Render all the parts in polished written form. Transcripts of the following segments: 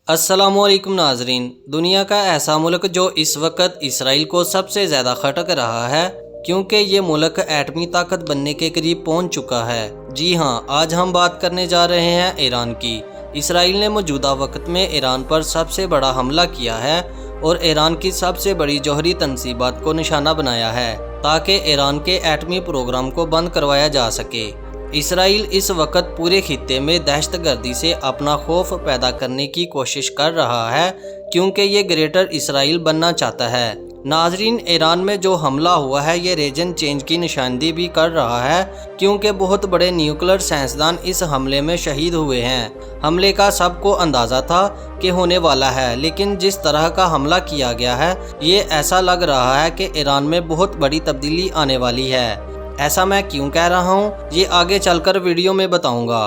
अस्सलाम वालेकुम नाजरीन। दुनिया का ऐसा मुल्क जो इस वक्त इसराइल को सबसे ज़्यादा खटक रहा है क्योंकि ये मुल्क एटमी ताकत बनने के करीब पहुंच चुका है। जी हाँ, आज हम बात करने जा रहे हैं ईरान की। इसराइल ने मौजूदा वक्त में ईरान पर सबसे बड़ा हमला किया है और ईरान की सबसे बड़ी जौहरी तनसीबात को निशाना बनाया है ताकि ईरान के एटमी प्रोग्राम को बंद करवाया जा सके। इसराइल इस वक्त पूरे खित्ते में दहशतगर्दी से अपना खौफ पैदा करने की कोशिश कर रहा है क्योंकि ये ग्रेटर इसराइल बनना चाहता है। नाजरीन, ईरान में जो हमला हुआ है ये रीजन चेंज की निशानदेही भी कर रहा है क्योंकि बहुत बड़े न्यूक्लियर साइंसदान इस हमले में शहीद हुए हैं। हमले का सबको अंदाज़ा था कि होने वाला है, लेकिन जिस तरह का हमला किया गया है ये ऐसा लग रहा है कि ईरान में बहुत बड़ी तब्दीली आने वाली है। ऐसा मैं क्यों कह रहा हूँ ये आगे चलकर वीडियो में बताऊंगा।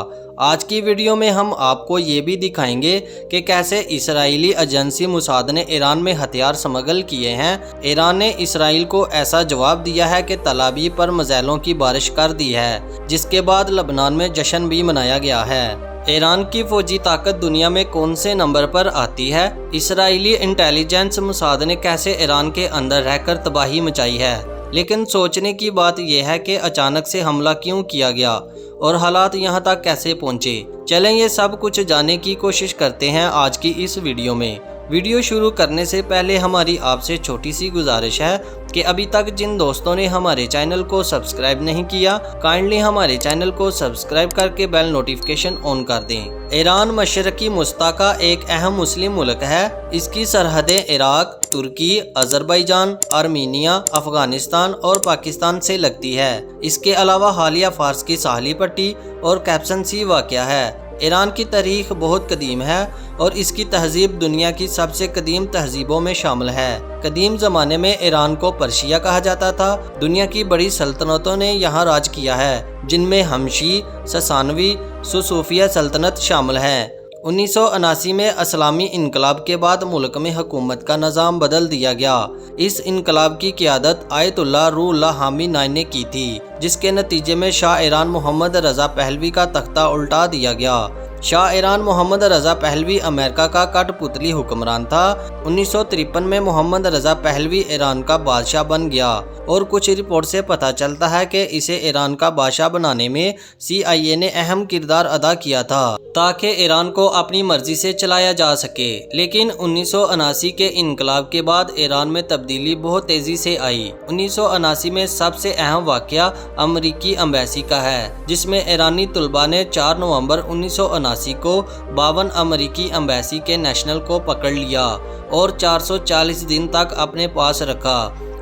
आज की वीडियो में हम आपको ये भी दिखाएंगे कि कैसे इसराइली एजेंसी मुसाद ने ईरान में हथियार स्मगल किए हैं। ईरान ने इसराइल को ऐसा जवाब दिया है कि तल अवीव पर मिसाइलों की बारिश कर दी है, जिसके बाद लबनान में जश्न भी मनाया गया है। ईरान की फौजी ताकत दुनिया में कौन से नंबर पर आती है? इसराइली इंटेलिजेंस मुसाद ने कैसे ईरान के अंदर रहकर तबाही मचाई है? लेकिन सोचने की बात यह है कि अचानक से हमला क्यों किया गया और हालात यहाँ तक कैसे पहुँचे। चलें ये सब कुछ जानने की कोशिश करते हैं आज की इस वीडियो में। वीडियो शुरू करने से पहले हमारी आपसे छोटी सी गुजारिश है कि अभी तक जिन दोस्तों ने हमारे चैनल को सब्सक्राइब नहीं किया, काइंडली हमारे चैनल को सब्सक्राइब करके बेल नोटिफिकेशन ऑन कर दें। ईरान मशरकी मुस्ता का एक अहम मुस्लिम मुल्क है। इसकी सरहदें इराक, तुर्की, अजरबैजान, आर्मीनिया, अफगानिस्तान और पाकिस्तान से लगती है। इसके अलावा हालिया फारस की साहली पट्टी और कैप्सन सी वाक़या है। ईरान की तारीख बहुत कदीम है और इसकी तहजीब दुनिया की सबसे कदीम तहजीबों में शामिल है। कदीम ज़माने में ईरान को पर्शिया कहा जाता था। दुनिया की बड़ी सल्तनतों ने यहाँ राज किया है, जिनमें हमशी, ससानवी, सुसूफिया सल्तनत शामिल है। 1979 में इस्लामी इनकलाब के बाद मुल्क में हुकूमत का निज़ाम बदल दिया गया। इस इनकलाब की क़ियादत आयतुल्लाह रूहुल्लाह ख़ामेनी ने की थी, जिसके नतीजे में शाह ईरान मोहम्मद रज़ा पहलवी का तख्ता उल्टा दिया गया। शाह ईरान मोहम्मद रज़ा पहलवी अमेरिका का कठपुतली हुक्मरान था। 1953 में मोहम्मद रज़ा पहलवी ईरान का बादशाह बन गया और कुछ रिपोर्ट से पता चलता है कि इसे ईरान का बादशाह बनाने में CIA ने अहम किरदार अदा किया था ताकि ईरान को अपनी मर्जी से चलाया जा सके। लेकिन 1979 के इनकलाब के बाद ईरान में तब्दीली बहुत तेज़ी से आई। 1979 में सबसे अहम वाक़या अमरीकी एम्बेसी का है, जिसमें ईरानी तलबा ने 4 नवंबर 1979 को 52 अमरीकी एम्बेसी के नेशनल को पकड़ लिया और 440 दिन तक अपने पास रखा।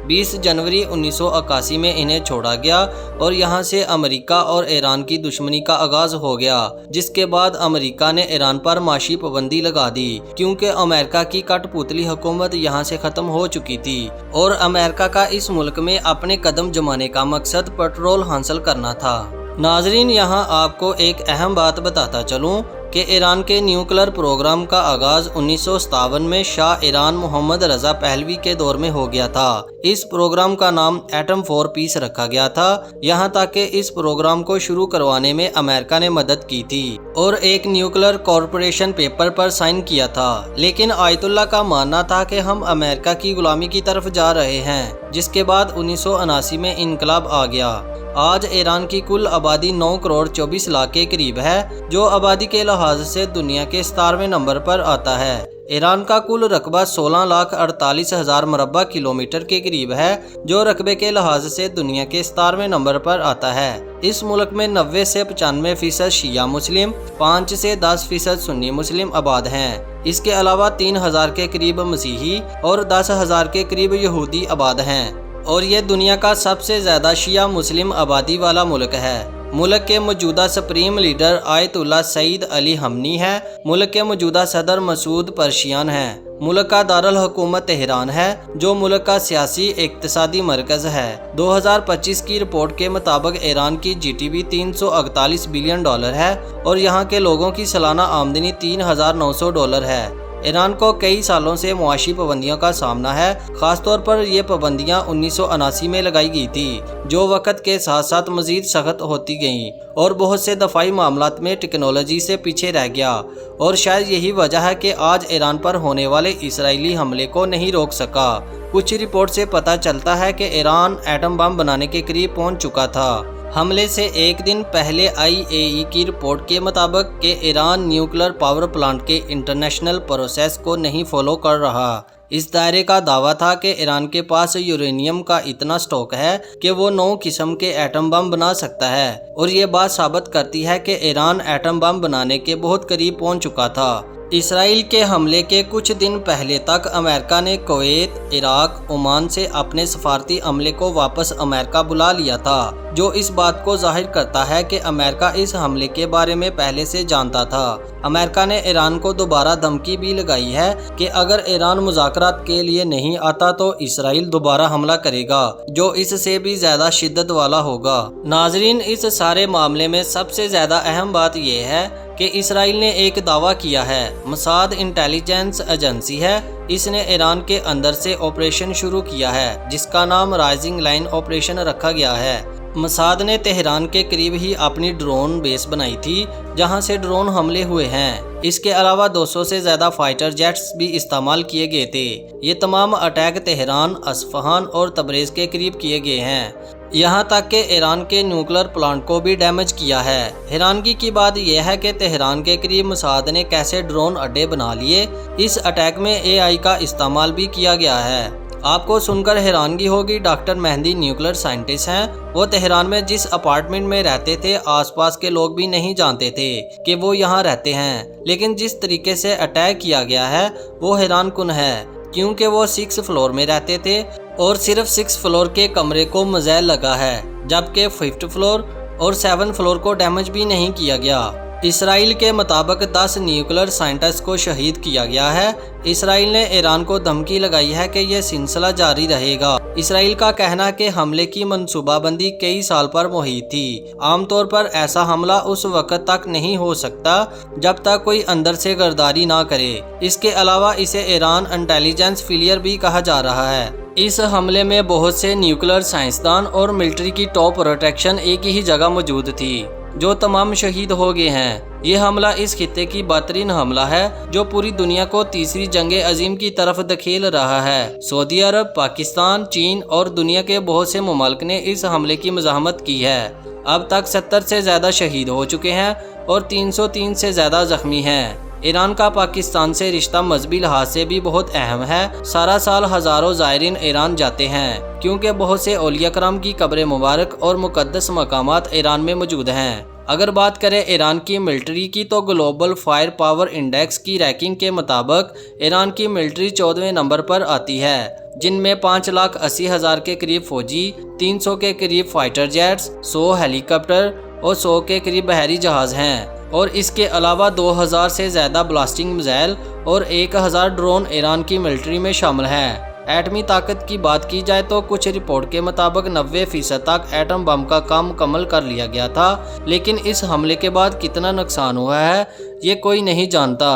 20 जनवरी 1981 में इन्हें छोड़ा गया और यहाँ से अमेरिका और ईरान की दुश्मनी का आगाज़ हो गया, जिसके बाद अमेरिका ने ईरान पर माशी पाबंदी लगा दी क्योंकि अमेरिका की कठपुतली हुकूमत यहाँ से ख़त्म हो चुकी थी और अमेरिका का इस मुल्क में अपने कदम जमाने का मकसद पेट्रोल हासिल करना था। नाजरीन, यहाँ आपको एक अहम बात बताता चलूँ कि ईरान के न्यूक्लियर प्रोग्राम का आगाज़ 1957 में शाह ईरान मोहम्मद रज़ा पहलवी के दौर में हो गया था। इस प्रोग्राम का नाम एटम फॉर पीस रखा गया था। यहाँ तक कि इस प्रोग्राम को शुरू करवाने में अमेरिका ने मदद की थी और एक न्यूक्लियर कॉरपोरेशन पेपर पर साइन किया था। लेकिन आयतुल्लाह का मानना था कि हम अमेरिका की गुलामी की तरफ जा रहे हैं, जिसके बाद 1979 में इनकलाब आ गया। आज ईरान की कुल आबादी 9 करोड़ 24 लाख के करीब है, जो आबादी के लिहाज से दुनिया के 17वें नंबर पर आता है। ईरान का कुल रकबा 16,48,000 मुरब्बा किलोमीटर के करीब है, जो रकबे के लिहाज से दुनिया के 17वें नंबर पर आता है। इस मुल्क में 90 से 95% शिया मुस्लिम, 5 से 10% सुन्नी मुस्लिम आबाद हैं। इसके अलावा 3,000 के करीब मसीही और 10,000 के करीब यहूदी आबाद हैं और ये दुनिया का सबसे ज़्यादा शिया मुस्लिम आबादी वाला मुल्क है। मुल्क के मौजूदा supreme leader Ayatollah Sayyid Ali Khamenei है। मुल्क के मौजूदा सदर मसूद पर्शियान हैं। मुल्क का दारुल हुकूमत तेहरान है, जो मुल्क का सियासी इक़्तिसादी मरकज़ है। 2025 की रिपोर्ट के मुताबिक ईरान की GDP $348 बिलियन है और यहाँ के लोगों की सालाना आमदनी $3,900 है। ایران کو کئی سالوں سے معاشی پابندیوں کا سامنا ہے، خاص طور پر یہ پابندیاں 1979 میں لگائی گئی تھی، جو وقت کے ساتھ ساتھ مزید سخت ہوتی گئیں اور بہت سے دفاعی معاملات میں ٹیکنالوجی سے پیچھے رہ گیا، اور شاید یہی وجہ ہے کہ آج ایران پر ہونے والے اسرائیلی حملے کو نہیں روک سکا۔ کچھ رپورٹ سے پتہ چلتا ہے کہ ایران ایٹم بم بنانے کے قریب پہنچ چکا تھا۔ حملے سے ایک دن پہلے IAEA کی رپورٹ کے مطابق کہ ایران نیوکلیر پاور پلانٹ کے انٹرنیشنل پروسیس کو نہیں فالو کر رہا۔ اس دائرے کا دعویٰ تھا کہ ایران کے پاس یورینیم کا اتنا سٹاک ہے کہ وہ 9 قسم کے ایٹم بم بنا سکتا ہے، اور یہ بات ثابت کرتی ہے کہ ایران ایٹم بم بنانے کے بہت قریب پہنچ چکا تھا۔ اسرائیل کے حملے کے کچھ دن پہلے تک امریکہ نے کویت، عراق، عمان سے اپنے سفارتی عملے کو واپس امریکہ بلا لیا تھا، جو اس بات کو ظاہر کرتا ہے کہ امریکہ اس حملے کے بارے میں پہلے سے جانتا تھا۔ امریکہ نے ایران کو دوبارہ دھمکی بھی لگائی ہے کہ اگر ایران مذاکرات کے لیے نہیں آتا تو اسرائیل دوبارہ حملہ کرے گا، جو اس سے بھی زیادہ شدت والا ہوگا۔ ناظرین، اس سارے معاملے میں سب سے زیادہ اہم بات یہ ہے کہ اسرائیل نے ایک دعویٰ کیا ہے۔ موساد انٹیلیجنس ایجنسی ہے، اس نے ایران کے اندر سے آپریشن شروع کیا ہے جس کا نام رائزنگ لائن آپریشن رکھا گیا ہے۔ موساد نے تہران کے قریب ہی اپنی ڈرون بیس بنائی تھی جہاں سے ڈرون حملے ہوئے ہیں۔ اس کے علاوہ 200 سے زیادہ فائٹر جیٹس بھی استعمال کیے گئے تھے۔ یہ تمام اٹیک تہران، اصفہان اور تبریز کے قریب کیے گئے ہیں، یہاں تک کہ ایران کے نیوکلیر پلانٹ کو بھی ڈیمیج کیا ہے۔ حیرانگی کی بات یہ ہے کہ تہران کے قریب موساد نے کیسے ڈرون اڈے بنا لیے۔ اس اٹیک میں AI کا استعمال بھی کیا گیا ہے۔ آپ کو سن کر حیرانگی ہوگی، ڈاکٹر مہدی نیوکلیر سائنٹسٹ ہیں۔ وہ تہران میں جس اپارٹمنٹ میں رہتے تھے آس پاس کے لوگ بھی نہیں جانتے تھے کہ وہ یہاں رہتے ہیں، لیکن جس طریقے سے اٹیک کیا گیا ہے وہ حیران کن ہے، کیونکہ وہ 6 فلور میں رہتے تھے اور صرف 6 فلور کے کمرے کو میزائل لگا ہے، جبکہ 5th فلور اور 7 فلور کو ڈیمیج بھی نہیں کیا گیا۔ اسرائیل کے مطابق 10 نیوکلیر سائنٹسٹ کو شہید کیا گیا ہے۔ اسرائیل نے ایران کو دھمکی لگائی ہے کہ یہ سلسلہ جاری رہے گا۔ اسرائیل کا کہنا ہے کہ حملے کی منصوبہ بندی کئی سال پر محیط تھی۔ عام طور پر ایسا حملہ اس وقت تک نہیں ہو سکتا جب تک کوئی اندر سے غداری نہ کرے۔ اس کے علاوہ اسے ایران انٹیلیجنس فیلئر بھی کہا جا رہا ہے۔ اس حملے میں بہت سے نیوکلیر سائنسدان اور ملٹری کی ٹاپ پروٹیکشن ایک ہی جگہ موجود تھی، جو تمام شہید ہو گئے ہیں۔ یہ حملہ اس خطے کی بدترین حملہ ہے جو پوری دنیا کو تیسری جنگ عظیم کی طرف دھکیل رہا ہے۔ سعودی عرب، پاکستان، چین اور دنیا کے بہت سے ممالک نے اس حملے کی مزاحمت کی ہے۔ اب تک 70 سے زیادہ شہید ہو چکے ہیں اور 303 سے زیادہ زخمی ہیں۔ ایران کا پاکستان سے رشتہ مذہبی لحاظ سے بھی بہت اہم ہے۔ سارا سال ہزاروں زائرین ایران جاتے ہیں کیونکہ بہت سے اولیاء کرام کی قبر مبارک اور مقدس مقامات ایران میں موجود ہیں۔ اگر بات کریں ایران کی ملٹری کی تو گلوبل فائر پاور انڈیکس کی رینکنگ کے مطابق ایران کی ملٹری 14ویں نمبر پر آتی ہے، جن میں 5,80,000 کے قریب فوجی، 300 کے قریب فائٹر جیٹس، 100 ہیلی کاپٹر اور 100 کے قریب بحری جہاز ہیں، اور اس کے علاوہ 2,000 سے زیادہ بلاسٹنگ میزائل اور 1,000 ڈرون ایران کی ملٹری میں شامل ہیں۔ ایٹمی طاقت کی بات کی جائے تو کچھ رپورٹ کے مطابق 90% تک ایٹم بم کا کام مکمل کر لیا گیا تھا، لیکن اس حملے کے بعد کتنا نقصان ہوا ہے یہ کوئی نہیں جانتا۔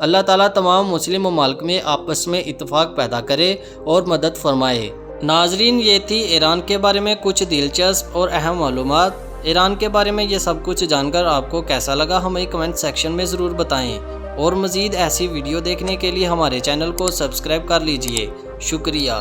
اللہ تعالیٰ تمام مسلم ممالک میں آپس میں اتفاق پیدا کرے اور مدد فرمائے۔ ناظرین، یہ تھی ایران کے بارے میں کچھ دلچسپ اور اہم معلومات۔ ایران کے بارے میں یہ سب کچھ جان کر آپ کو کیسا لگا ہمیں کمنٹ سیکشن میں ضرور بتائیں، اور مزید ایسی ویڈیو دیکھنے کے لیے ہمارے چینل کو سبسکرائب کر لیجئے۔ شکریہ۔